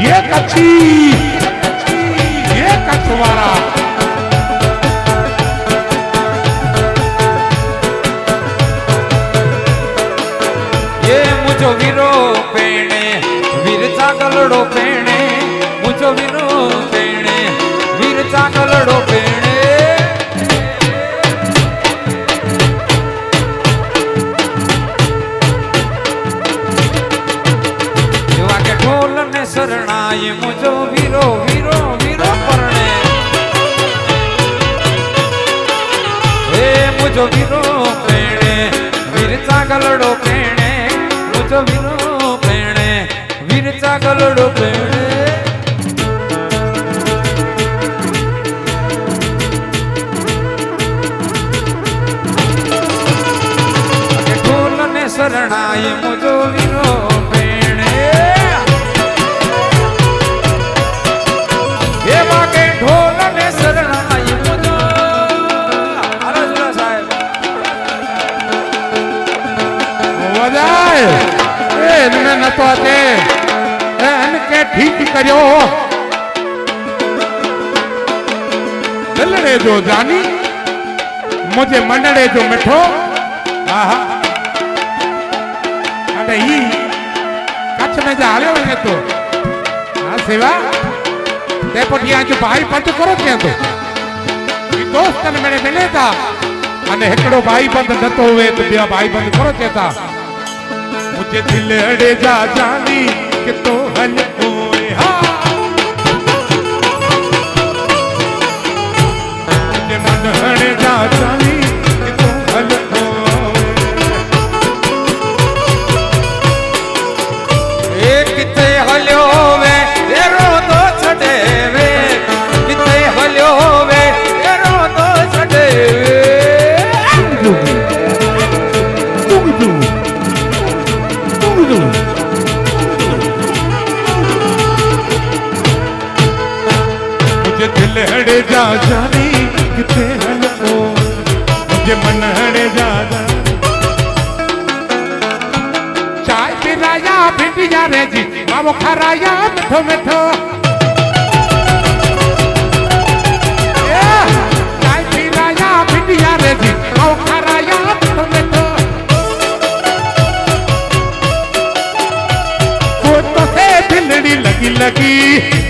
ये कच्छी ये कछवाड़ा ये मुझो वीरो पेणे वीर चाकलड़ो पेणे मुझो वीरो पेणे वीर चाकलड़ो पेणे शरणाई मुझो वीरो वीरो वीरो परणे हे मुझो वीरो पेणे वीर चागलड़ो पेणे मुझो वीरो पेणे वीर चागलड़ो पेणे ढोल ने शरणाई मुझो वीरो तो आते इनके ठीक करो दिलड़े जो जानी मुझे मंडड़े जो मिठो आहा अरे ही कच्छ में जा आले वने तो हाँ सेवा ते पटिया जो भाई पंच करो क्या तो ये दोस्तन मेरे मिले था अने हिकड़ो भाई बंद न तो हुए तो बिया भाई बंद करो क्या था मुझे दिलड़े जा जानी कि तो हल होए मुझे मनहड़े जा जानी कि तो हल होए एक किथे हल्यो वे तेरो तो छड़े वे किथे हल्यो वे तेरो तो छड़े वे मुझे दिलहड़े जा जानी किथे हलो मुझे मनहड़े जा जानी चाय पिराया भिंडिया रे जी मावो खराया मिठो मिठो चाय पिराया भिंडिया रे जी मावो खराया मिठो मिठो तो से दिलड़ी लगी लगी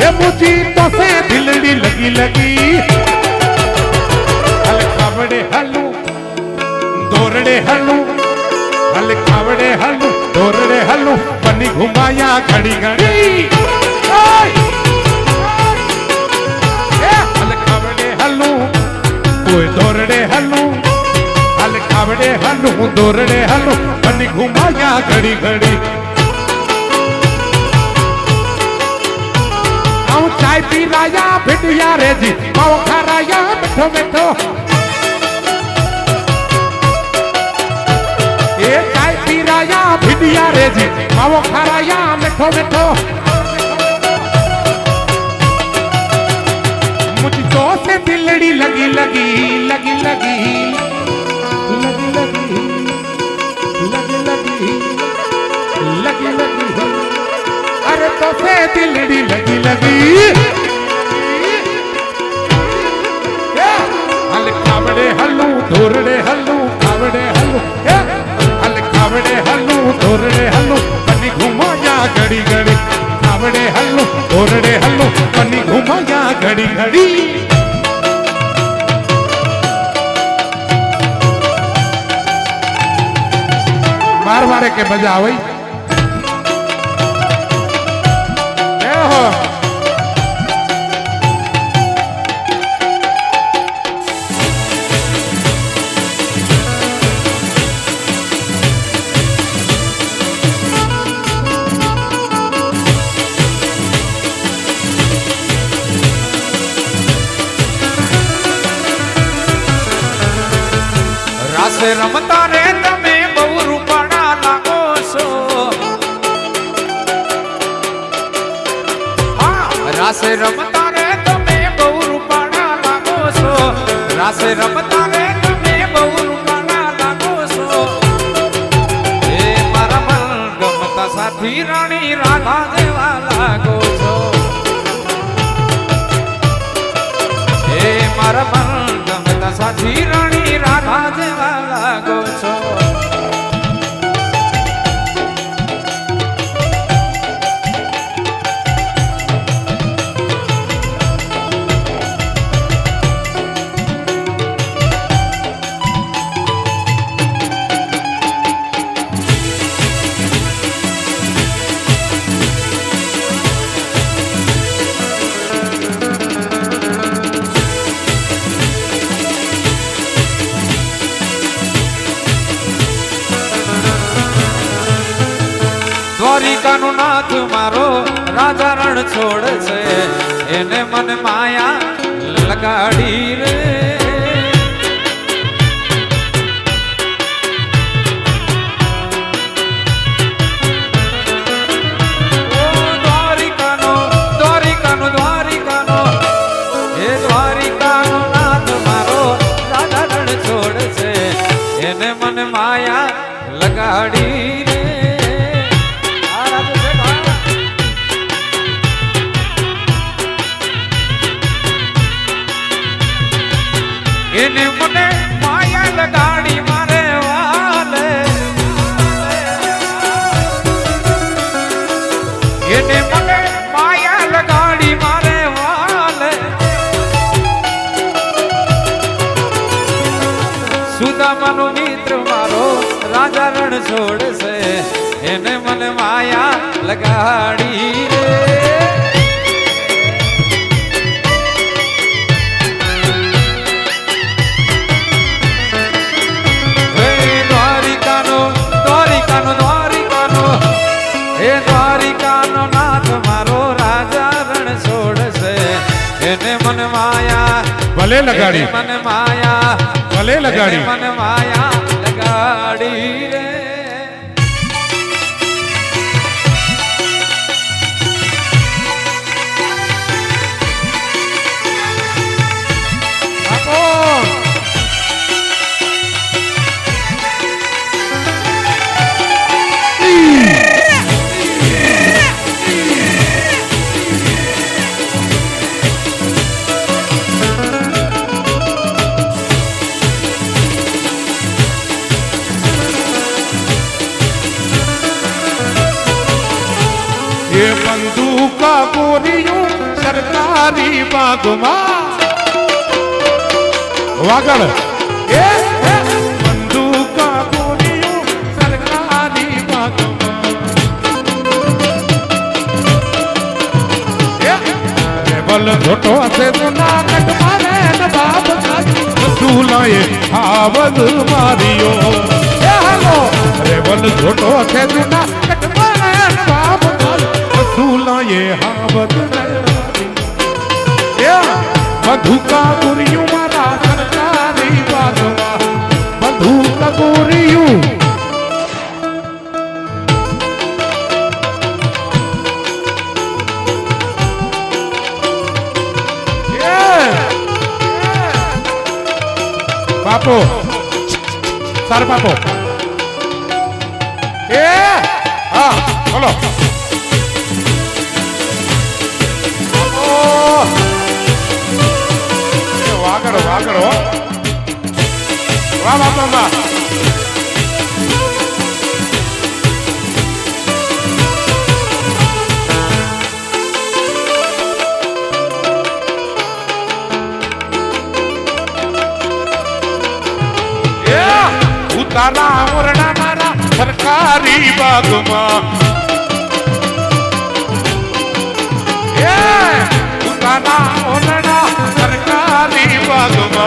ये मुझी तो से दिलड़ी लगी लगी हल खावड़े हलू दौड़े हलू हल खावड़े हलू दौड़े हलू बनी घुमाया घड़ी घड़ी हल खावड़े हलू कोई दौड़े हलू हल खावड़े हलू दौड़े हलू बनी घुमाया घड़ी घड़ी चाय पी राया भिंडिया रे जी माओ खा राया मिठो मिठो ये चाय पी राया भिंडिया रे जी माओ खा राया मिठो मिठो मुझको से दिलड़ी लगी लगी लगी लगी लगी लगी लगी लगी लगी लगी अरे तो से दिलड़ी लगी लगी हल खावड़े हलू दौड़े हलू खावड़े हलू हल खावड़े हलू दौड़े हलू बनी घुमाया घड़ी घड़ी खावड़े हलू दौड़े हलू बनी घुमाया घड़ी घड़ी मार मारे के बजा वही રાસે રમતા રે તમે બહુ રૂપાળા લાગો છો રાસે રમતા રે તમે બહુ રૂપાળા લાગો છો રાસે રમતા રે તમે બહુ રૂપાળા લાગો છો એ મારા મન ગમતા સારા સાથી રાણી રાધા જેવા લાગો છો એ મારા મન ગમતા સાથી રાણી રાધા જેવા લાગો છો દ્વારિકાનો નાથ મારો રાજા રણ છોડ છે એને મને માયા લગાડી રે ઓ દ્વારિકાનો દ્વારિકાનો દ્વારિકાનો એ દ્વારિકાનો નાથ મારો રાજા રણ છોડ છે એને મને માયા લગાડી રે એને મને માયા લગાડી મારે વાલે એને મને માયા લગાડી મારે વાલે સુદામાનો મિત્ર મારો રાજા રણ છોડશે એને મને માયા લગાડી રે દ્વારિકાનો નાથ મારો રાજા રણ છોડશે એને મન માયા ભલે લગાડી મન માયા ભલે લગાડી મન માયા લગાડી રે ये बंदूका गोरियों सरकारी बागमा वागड़ ये बंदूका गोरियों सरकारी बागमा ये बल झोटो से दुना कट मारे न बाप दूलाए आवद मारियो ये हेलो रे बल झोटो से दुना कट मारे न बाप ये हावत बंधुका गोरियों मारा सरकारी बागवा बंधुका गोरियों बापो सर बापो हाँ बोलो वागड़ो वागड़ो वाह बापा वाह उतारा ओरडा मारा सरकारी बागमा उतारा ओरडा सरकारी बागमा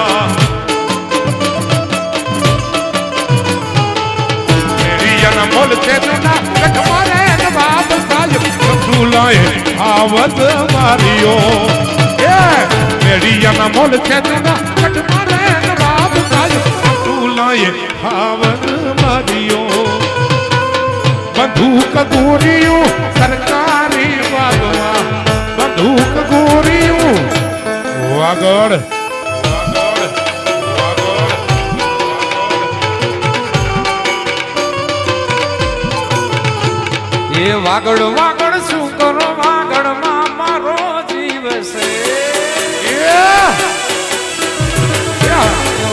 मेरी अनमोल चेतना कट मारे नवाब साहिब रसूलाए आवत मारियो मेरी अनमोल चेतना कट मारे नवाब साहिब रसूलाए आवत मारियो बंदूक गोरियों सरकारी बागवा बंदूक गोरियों वागड़ એ વાગડ વાગડ શું કરો વાગડમાં મારો જીવ છે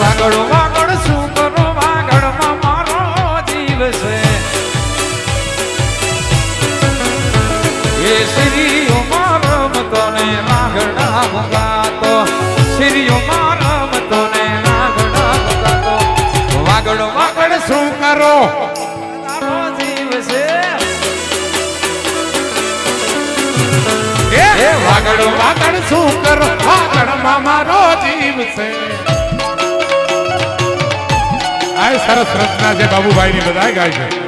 વાગડ વાગડ શું કરો વાગડમાં મારો જીવ છે એ શ્રીઓ મારમતો ને વાગડા મુગાતો શ્રીઓ મારમતો ને વાગડા મુગાતો વાગડ વાગડ શું કરો મારો જીવ છે એ વાગડ વાગડ શું કરો વાગડમાં મારો જીવ છે આ સરસ રચના છે બાબુભાઈ ની બધા ગાય છે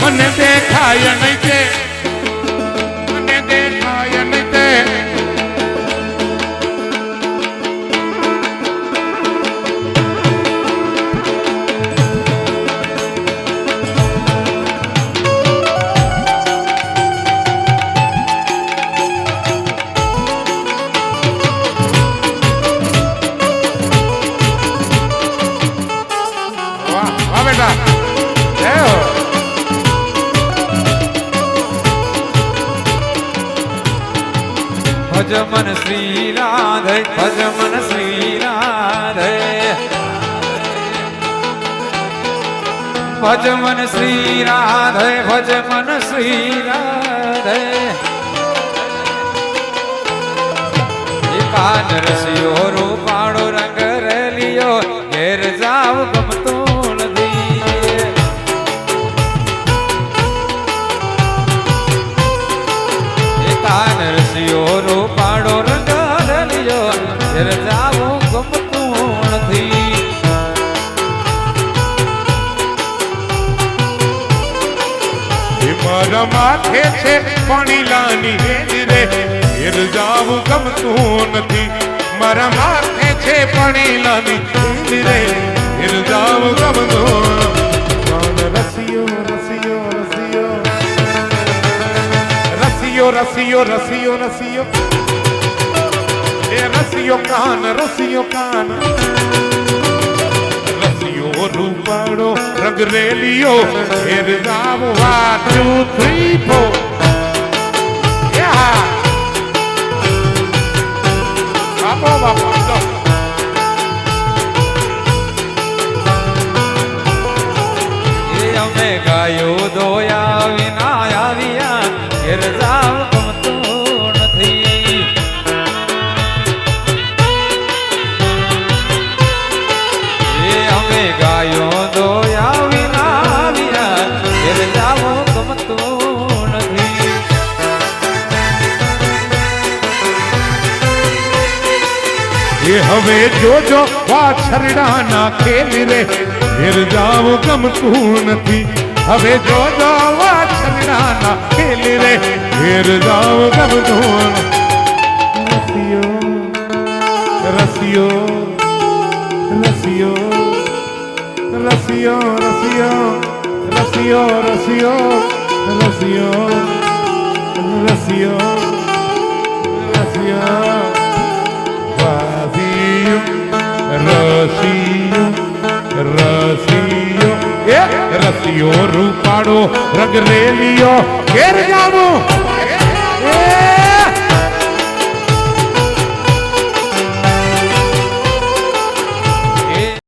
મને દેખાય નહીં તે મને દેખાય નહીં તે વાહ વાહ બેટા જય હો ભજ મન શ્રી રાધે ભજ મન શ્રી રાધે ભજ મન શ્રી રાધે ભજ મન શ્રી રાધે કાન રસિયો રૂપાળો રંગ રેલિયો ઘેર જાવ ગમતો નથી કાન રસિયો રૂપાળો રંગ રેલિયો ઘેર જાવ ગમતું નથી મારા માથે છે પાણીલાની હેજ રે ઘેર જાવું ગમતું નથી મારા માથે છે પાણીલાની હેજ રે ઘેર જાવું ગમતું કાન રસિયો રસિયો રસિયો રસિયો રસિયો રસિયો રસિયો એ રસિયો કાન રસિયો રૂપાળો રંગ રેલિયો ઘેર જાવું 1 2 3 4 બાપો બાપો એ અમે ગાયો દોયા વિના આવ્યા ઘેર જાવ ગમતું નથી એ અમે ગાયો દોયા વિના આવ્યા ઘેર જાવ ગમતું નથી એ હવે જોજો વાછરડાના ખેલ રે ઘેર જાવું ગમતું નથી હવે જોજો વાછરડાના ખેલ રે ઘેર જાવું ગમતું રસિયો રસિયો રસિયો રસિયો રસિયો રસિયો રસિયો રસિયો રસિયો રસિયો રૂપાળો રંગ રેલિયો ઘેર જાવું